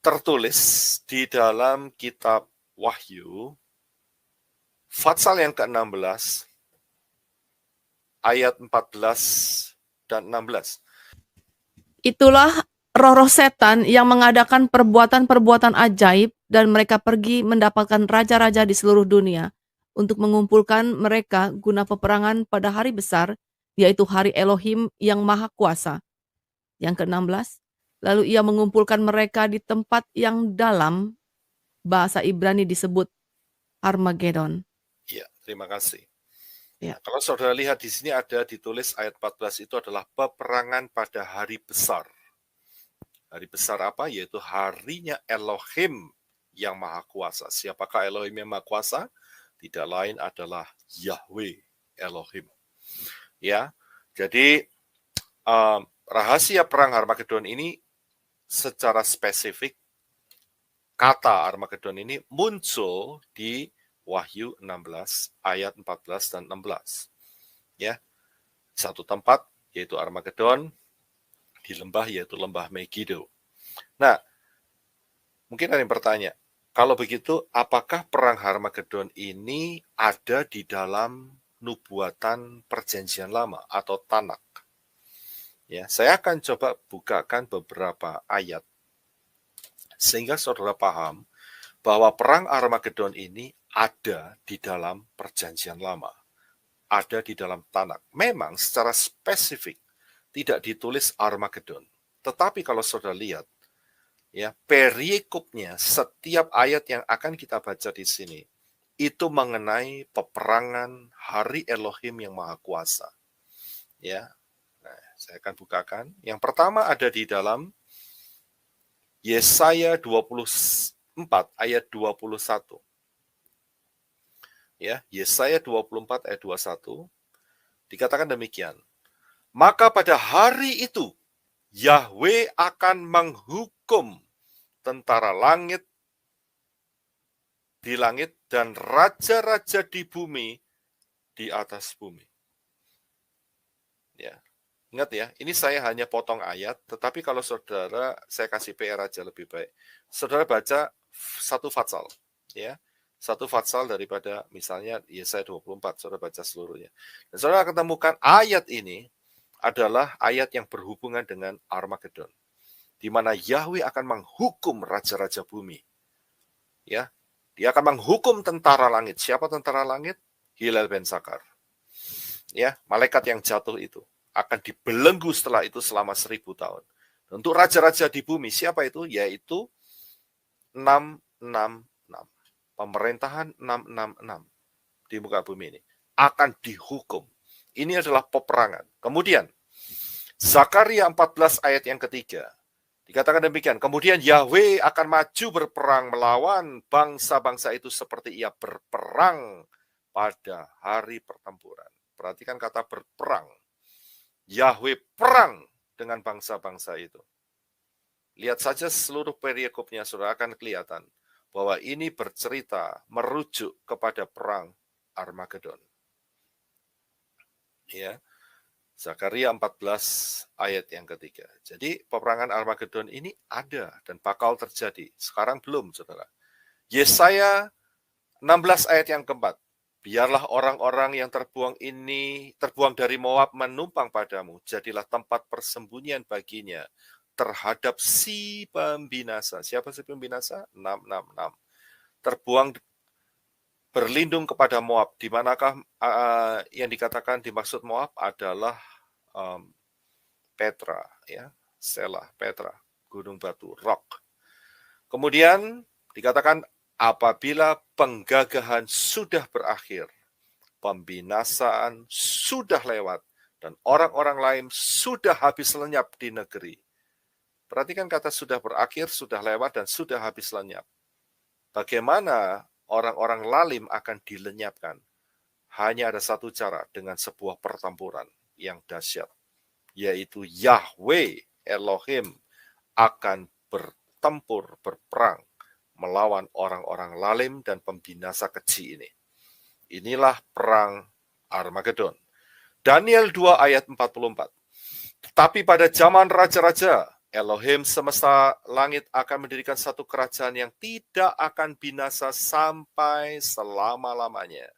tertulis di dalam kitab Wahyu, Fatsal yang ke-16, ayat 14 dan 16. Itulah roh-roh setan yang mengadakan perbuatan-perbuatan ajaib dan mereka pergi mendapatkan raja-raja di seluruh dunia untuk mengumpulkan mereka guna peperangan pada hari besar, yaitu hari Elohim yang Maha Kuasa. Yang ke-16, lalu ia mengumpulkan mereka di tempat yang dalam, bahasa Ibrani disebut Armageddon. Ya, terima kasih. Ya. Nah, kalau saudara lihat di sini ada ditulis ayat 14 itu adalah peperangan pada hari besar. Hari besar apa? Yaitu harinya Elohim yang Maha Kuasa. Siapakah Elohim yang Maha Kuasa? tidak lain adalah Yahweh Elohim. Ya, jadi rahasia perang Harmagedon ini secara spesifik, kata Armageddon ini muncul di Wahyu 16 ayat 14 dan 16. Ya, satu tempat yaitu Armageddon, di lembah yaitu lembah Megiddo. Nah, mungkin ada yang bertanya, kalau begitu apakah perang Harmagedon ini ada di dalam nubuatan perjanjian lama atau Tanak? Ya, saya akan coba bukakan beberapa ayat sehingga saudara paham bahwa perang Armageddon ini ada di dalam perjanjian lama, ada di dalam Tanak. Memang secara spesifik tidak ditulis Armageddon, tetapi kalau saudara lihat, ya, perikopnya setiap ayat yang akan kita baca di sini itu mengenai peperangan hari Elohim yang Maha Kuasa. Ya, nah, saya akan bukakan. Yang pertama ada di dalam Yesaya 24 ayat 21. Ya, Yesaya 24 ayat 21 dikatakan demikian. Maka pada hari itu Yahweh akan menghukum tentara langit di langit dan raja-raja di bumi di atas bumi. Ya. Ingat ya, ini saya hanya potong ayat, tetapi kalau saudara, saya kasih PR aja lebih baik. Saudara baca satu fatsal, ya. Satu fatsal daripada misalnya Yesaya 24, saudara baca seluruhnya. Dan saudara akan temukan ayat ini adalah ayat yang berhubungan dengan Armageddon, di mana Yahweh akan menghukum raja-raja bumi. Ya, dia akan menghukum tentara langit. Siapa tentara langit? Hillel ben Zakar. Ya, malaikat yang jatuh itu akan dibelenggu setelah itu selama 1000 tahun. Untuk raja-raja di bumi, siapa itu? Yaitu 666. Pemerintahan 666 di muka bumi ini akan dihukum. Ini adalah peperangan. Kemudian, Zakaria 14 ayat yang ketiga. Dikatakan demikian, kemudian Yahweh akan maju berperang melawan bangsa-bangsa itu seperti ia berperang pada hari pertempuran. Perhatikan kata berperang. Yahweh perang dengan bangsa-bangsa itu. Lihat saja seluruh perikopnya, saudara akan kelihatan bahwa ini bercerita merujuk kepada perang Armageddon. Ya, Zakaria 14 ayat yang ketiga. Jadi peperangan Armageddon ini ada dan bakal terjadi. Sekarang belum, saudara. Yesaya 16 ayat yang keempat. Biarlah orang-orang yang terbuang dari Moab menumpang padamu. Jadilah tempat persembunyian baginya terhadap si pembinasa. Siapa si pembinasa? 666. Terbuang berlindung kepada Moab. Di manakah yang dikatakan dimaksud Moab adalah Petra, ya, Selah, Petra, gunung batu, rock. Kemudian dikatakan apabila penggagahan sudah berakhir, pembinasaan sudah lewat, dan orang-orang lain sudah habis lenyap di negeri. Perhatikan kata sudah berakhir, sudah lewat, dan sudah habis lenyap. Bagaimana orang-orang lalim akan dilenyapkan? Hanya ada satu cara, dengan sebuah pertempuran yang dahsyat, yaitu Yahweh Elohim akan berperang melawan orang-orang lalim dan pembinasa keji ini. Inilah perang Armageddon. Daniel 2 ayat 44. Tetapi pada zaman raja-raja, Elohim semesta langit akan mendirikan satu kerajaan yang tidak akan binasa sampai selama-lamanya,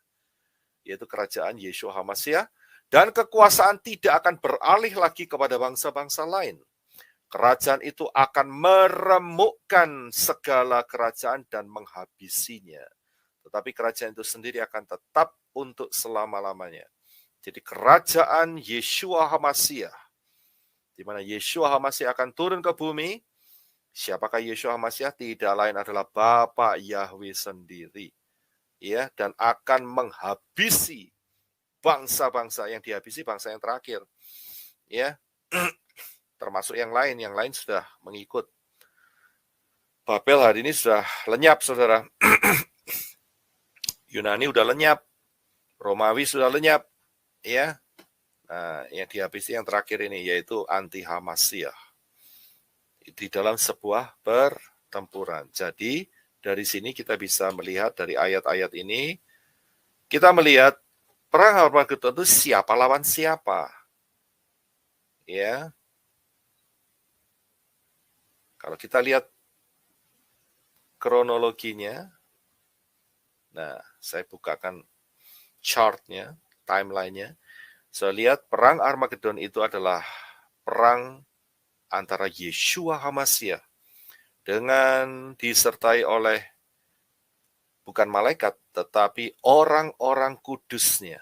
yaitu kerajaan Yeshua HaMashiach, dan kekuasaan tidak akan beralih lagi kepada bangsa-bangsa lain. Kerajaan itu akan meremukkan segala kerajaan dan menghabisinya. Tetapi kerajaan itu sendiri akan tetap untuk selama-lamanya. Jadi kerajaan Yeshua HaMashiach, di mana Yeshua HaMashiach akan turun ke bumi. Siapakah Yeshua HaMashiach? Tidak lain adalah Bapa Yahweh sendiri. Ya, dan akan menghabisi bangsa-bangsa. Yang dihabisi bangsa yang terakhir. Ya, termasuk yang lain sudah mengikut. Babel hari ini sudah lenyap, saudara. Yunani udah lenyap, Romawi sudah lenyap, ya. Nah, yang dihabisi yang terakhir ini yaitu anti-Hamasyah di dalam sebuah pertempuran. Jadi dari sini kita bisa melihat dari ayat-ayat ini, kita melihat perang Harmagedon itu siapa lawan siapa. Ya. Kalau kita lihat kronologinya, nah saya bukakan chartnya, timelinenya. Saya lihat perang Armageddon itu adalah perang antara Yeshua HaMashiach dengan disertai oleh bukan malaikat, tetapi orang-orang kudusnya,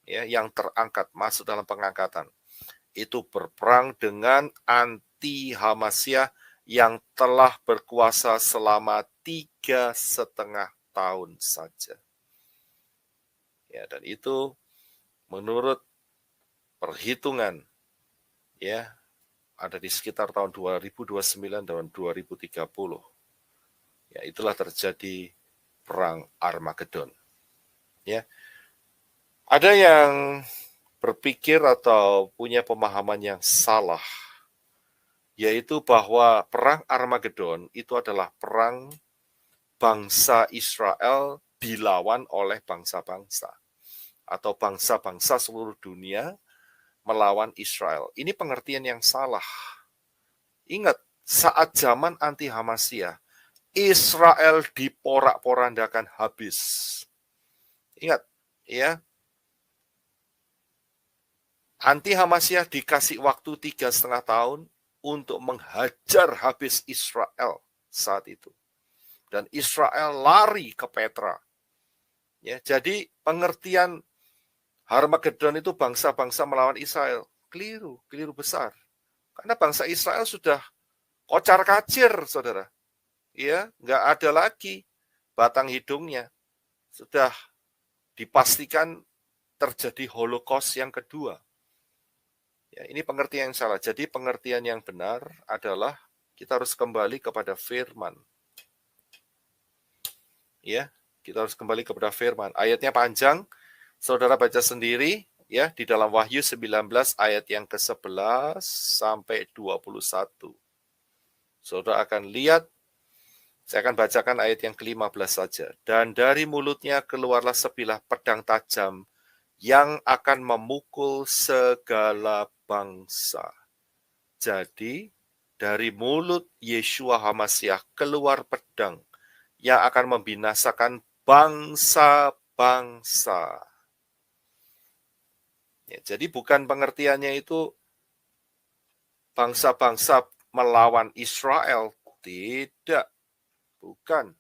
ya, yang terangkat masuk dalam pengangkatan. Itu berperang dengan anti-Hamasiyah yang telah berkuasa selama 3,5 tahun saja. Ya, dan itu menurut perhitungan, ya, ada di sekitar tahun 2029 dan 2030. Ya, itulah terjadi perang Armageddon. Ya. Ada yang berpikir atau punya pemahaman yang salah, yaitu bahwa perang Armageddon itu adalah perang bangsa Israel dilawan oleh bangsa-bangsa atau bangsa-bangsa seluruh dunia melawan Israel. Ini pengertian yang salah. Ingat, saat zaman anti-Hamasiyah, Israel diporak-porandakan habis. Ingat, ya, anti-Hamasiyah dikasih waktu 3,5 tahun untuk menghajar habis Israel saat itu. Dan Israel lari ke Petra. Ya, jadi pengertian Harmagedon itu bangsa-bangsa melawan Israel. Keliru besar. Karena bangsa Israel sudah kocar-kacir, saudara. Ya, nggak ada lagi batang hidungnya. Sudah dipastikan terjadi Holocaust yang kedua. Ya, ini pengertian yang salah. Jadi pengertian yang benar adalah kita harus kembali kepada firman. Ya, kita harus kembali kepada firman. Ayatnya panjang, saudara baca sendiri, ya, di dalam Wahyu 19 ayat yang ke-11 sampai 21. Saudara akan lihat, saya akan bacakan ayat yang ke-15 saja. Dan dari mulutnya keluarlah sebilah pedang tajam yang akan memukul segala bangsa. Jadi, dari mulut Yeshua HaMashiach keluar pedang yang akan membinasakan bangsa-bangsa. Ya, jadi bukan pengertiannya itu bangsa-bangsa melawan Israel. Tidak. Bukan.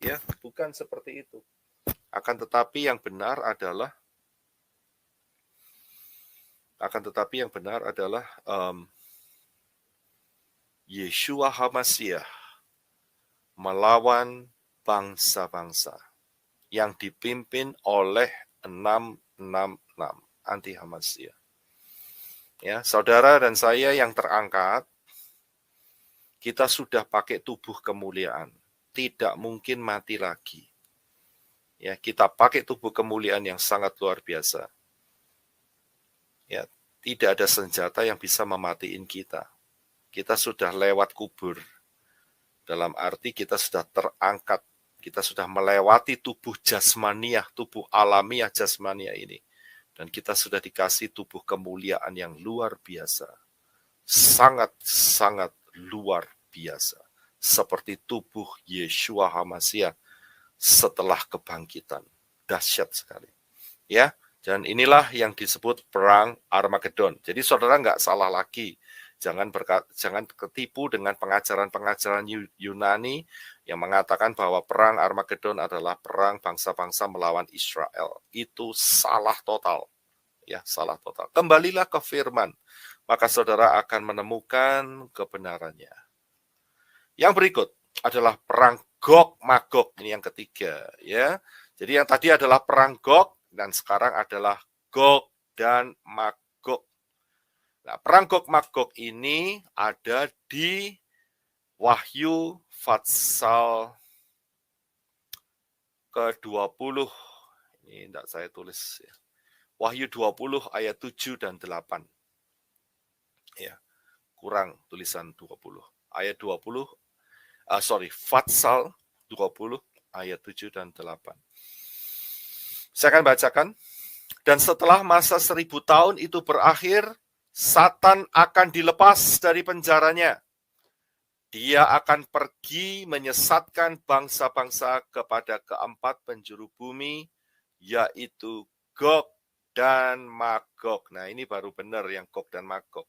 Ya, bukan seperti itu. Akan tetapi yang benar adalah Yeshua HaMashiach melawan bangsa-bangsa yang dipimpin oleh 666 anti-Hamasiyah. Ya, saudara dan saya yang terangkat, kita sudah pakai tubuh kemuliaan, tidak mungkin mati lagi. Ya, kita pakai tubuh kemuliaan yang sangat luar biasa. Ya, tidak ada senjata yang bisa mematiin kita. Kita sudah lewat kubur. Dalam arti kita sudah terangkat, kita sudah melewati tubuh jasmaniah, tubuh alamiah jasmaniah ini. Dan kita sudah dikasih tubuh kemuliaan yang luar biasa. Sangat-sangat luar biasa. Seperti tubuh Yeshua HaMashiach setelah kebangkitan. Dahsyat sekali. Ya, dan inilah yang disebut perang Armageddon. Jadi saudara nggak salah lagi. Jangan ketipu dengan pengajaran-pengajaran Yunani yang mengatakan bahwa perang Armageddon adalah perang bangsa-bangsa melawan Israel. Itu salah total. Ya, salah total. Kembalilah ke firman, maka saudara akan menemukan kebenarannya. Yang berikut adalah perang Gog-Magog, ini yang ketiga, ya. Jadi yang tadi adalah perang Gog dan sekarang adalah Gog dan Magog. Nah, perang Gog-Magog ini ada di Wahyu pasal ke-20. Ini tidak saya tulis ya. Wahyu 20 ayat 7 dan 8. Ya, kurang tulisan 20. Ayat 20, Fatsal 20 ayat 7 dan 8. Saya akan bacakan. Dan setelah masa 1000 tahun itu berakhir, Satan akan dilepas dari penjaranya. Dia akan pergi menyesatkan bangsa-bangsa kepada keempat penjuru bumi, yaitu Gog dan Magog. Nah, ini baru benar yang Gog dan Magog.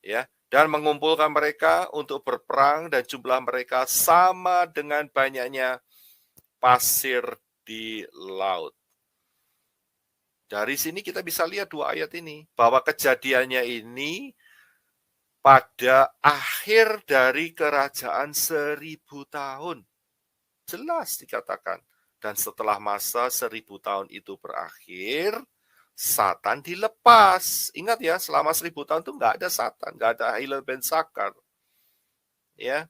Ya, dan mengumpulkan mereka untuk berperang, dan jumlah mereka sama dengan banyaknya pasir di laut. Dari sini kita bisa lihat dua ayat ini, bahwa kejadiannya ini pada akhir dari kerajaan 1000 tahun. Jelas dikatakan. Dan setelah masa 1000 tahun itu berakhir, Satan dilepas. Ingat ya, selama 1000 tahun itu nggak ada Satan, nggak ada Hillel ben Zakar. Ya,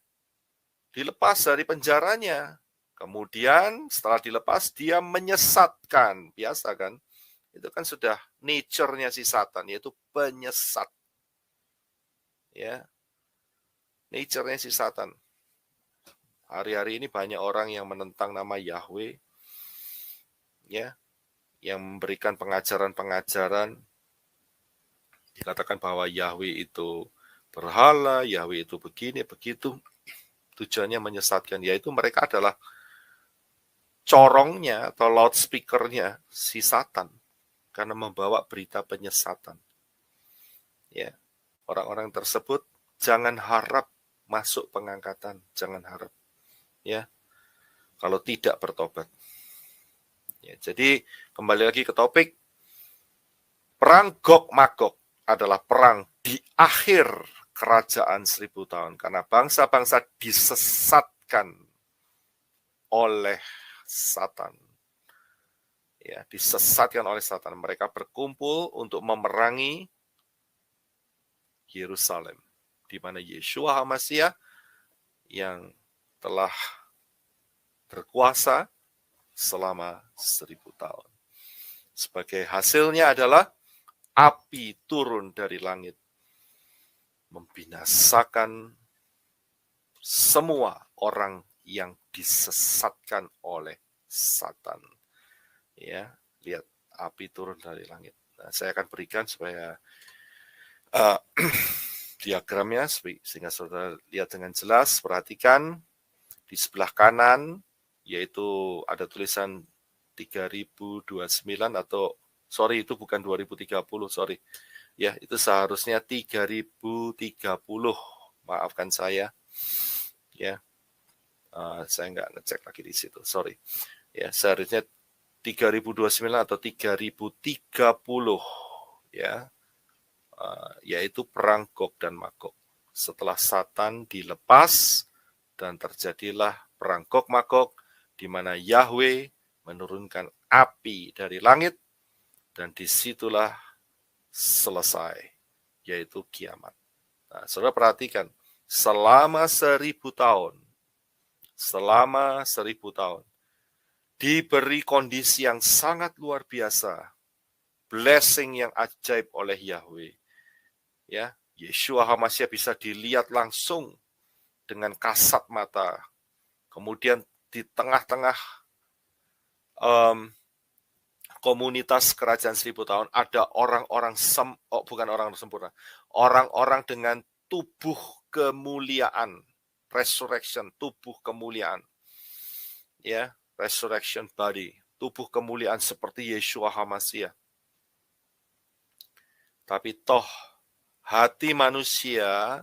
dilepas dari penjaranya. Kemudian setelah dilepas, dia menyesatkan. Biasa kan? Itu kan sudah nature-nya si Satan, yaitu penyesat. Ya, nature-nya si Satan. Hari-hari ini banyak orang yang menentang nama Yahweh, ya, yang memberikan pengajaran-pengajaran, dikatakan bahwa Yahweh itu berhala, Yahweh itu begini, begitu. Tujuannya menyesatkan, yaitu mereka adalah corongnya atau loudspeaker-nya si Satan, karena membawa berita penyesatan. Ya, orang-orang tersebut jangan harap masuk pengangkatan, jangan harap. Ya, kalau tidak bertobat. Ya, jadi kembali lagi ke topik, perang Gog Magog adalah perang di akhir kerajaan 1000 tahun, karena bangsa-bangsa disesatkan oleh Satan. Ya, disesatkan oleh Satan. Mereka berkumpul untuk memerangi Yerusalem, di mana Yeshua HaMasyiah yang telah berkuasa selama 1000 tahun. Sebagai hasilnya adalah api turun dari langit, membinasakan semua orang yang disesatkan oleh Satan. Ya, lihat api turun dari langit. Nah, saya akan berikan supaya diagramnya sehingga saudara lihat dengan jelas. Perhatikan di sebelah kanan, yaitu ada tulisan 3029 atau sorry, itu bukan 2030, sorry. Ya, itu seharusnya 3030. Maafkan saya. Ya. Saya nggak ngecek lagi di situ, sorry. Ya, seharusnya 3029 atau 3030, ya. Yaitu perang Gog dan Magog. Setelah Satan dilepas dan terjadilah perang Gog Magog, di mana Yahweh menurunkan api dari langit, dan disitulah selesai, yaitu kiamat. Nah, saudara perhatikan, selama 1000 tahun, diberi kondisi yang sangat luar biasa, blessing yang ajaib oleh Yahweh. Ya, Yeshua HaMasyiah bisa dilihat langsung dengan kasat mata. Kemudian di tengah-tengah komunitas kerajaan 1000 tahun ada orang-orang bukan orang sempurna, orang-orang dengan tubuh kemuliaan, resurrection, tubuh kemuliaan. Ya, resurrection body, tubuh kemuliaan seperti Yeshua HaMasyiah. Tapi toh hati manusia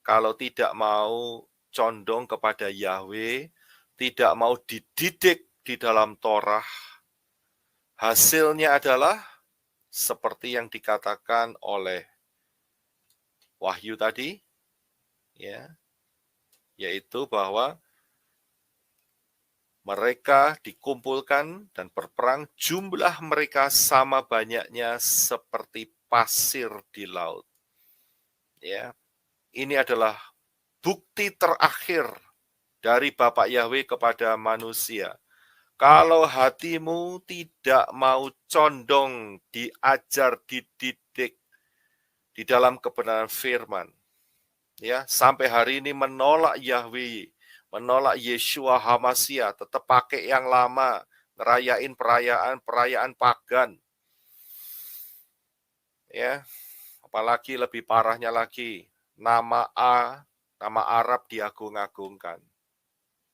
kalau tidak mau condong kepada Yahweh, tidak mau dididik di dalam Torah, hasilnya adalah seperti yang dikatakan oleh Wahyu tadi, ya, yaitu bahwa mereka dikumpulkan dan berperang, jumlah mereka sama banyaknya seperti pasir di laut. Ya, ini adalah bukti terakhir dari Bapak Yahweh kepada manusia, Kalau hatimu tidak mau condong, diajar, dididik di dalam kebenaran firman, ya, sampai hari ini menolak Yahweh, menolak Yeshua HaMashiach, tetap pakai yang lama, ngerayain perayaan pagan, ya, apalagi lebih parahnya lagi, nama Arab diagung-agungkan,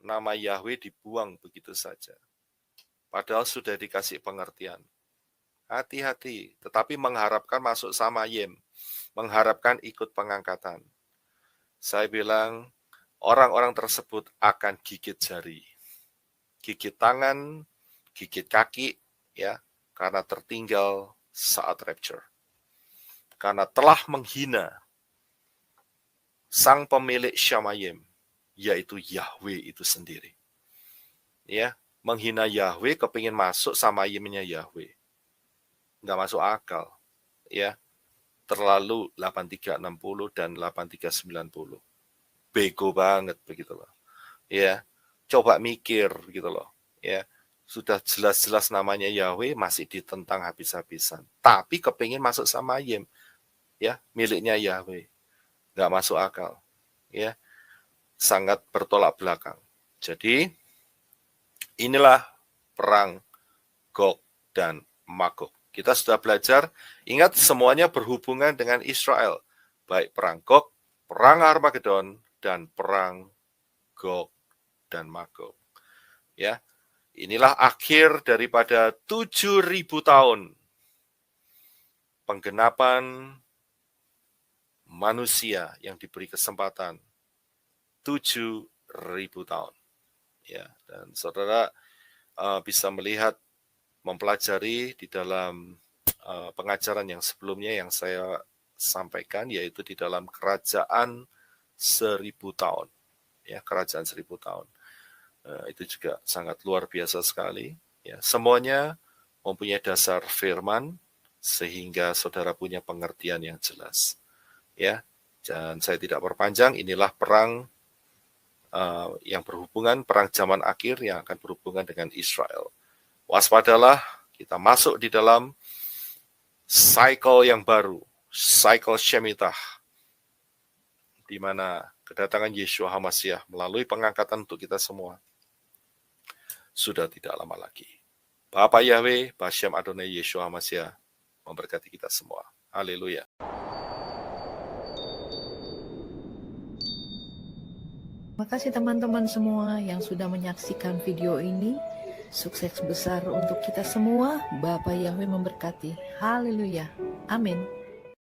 nama Yahweh dibuang begitu saja. Padahal sudah dikasih pengertian. Hati-hati, tetapi mengharapkan masuk Samayim, mengharapkan ikut pengangkatan. Saya bilang, orang-orang tersebut akan gigit jari, gigit tangan, gigit kaki, ya, karena tertinggal saat rapture. Karena telah menghina sang pemilik Syamayim, yaitu Yahweh itu sendiri. Ya, menghina Yahweh, kepingin masuk Samayimnya Yahweh. Nggak masuk akal. Ya, terlalu 8360 dan 8390. Bego banget begitu loh. Ya, coba mikir gitu loh. Ya, sudah jelas-jelas namanya Yahweh masih ditentang habis-habisan. Tapi kepingin masuk Samayim, ya, miliknya Yahweh. Nggak masuk akal. Ya, sangat bertolak belakang. Jadi, inilah perang Gog dan Magog. Kita sudah belajar, ingat semuanya berhubungan dengan Israel. Baik perang Gog, perang Armageddon, dan perang Gog dan Magog. Ya, inilah akhir daripada 7.000 tahun penggenapan manusia yang diberi kesempatan 7.000 tahun. Ya, dan saudara bisa melihat, mempelajari di dalam pengajaran yang sebelumnya yang saya sampaikan, yaitu di dalam kerajaan 1000 tahun. Ya, kerajaan 1000 tahun. Itu juga sangat luar biasa sekali. Ya, semuanya mempunyai dasar firman, sehingga saudara punya pengertian yang jelas. Ya, dan saya tidak perpanjang, inilah perang yang berhubungan, perang zaman akhir yang akan berhubungan dengan Israel. Waspadalah, kita masuk di dalam cycle yang baru, cycle Shemitah, di mana kedatangan Yeshua HaMashiach melalui pengangkatan untuk kita semua sudah tidak lama lagi. Bapa Yahweh, Bashem Adonai Yeshua HaMashiach memberkati kita semua. Haleluya. Terima kasih teman-teman semua yang sudah menyaksikan video ini. Sukses besar untuk kita semua. Bapa Yahweh memberkati. Haleluya. Amin.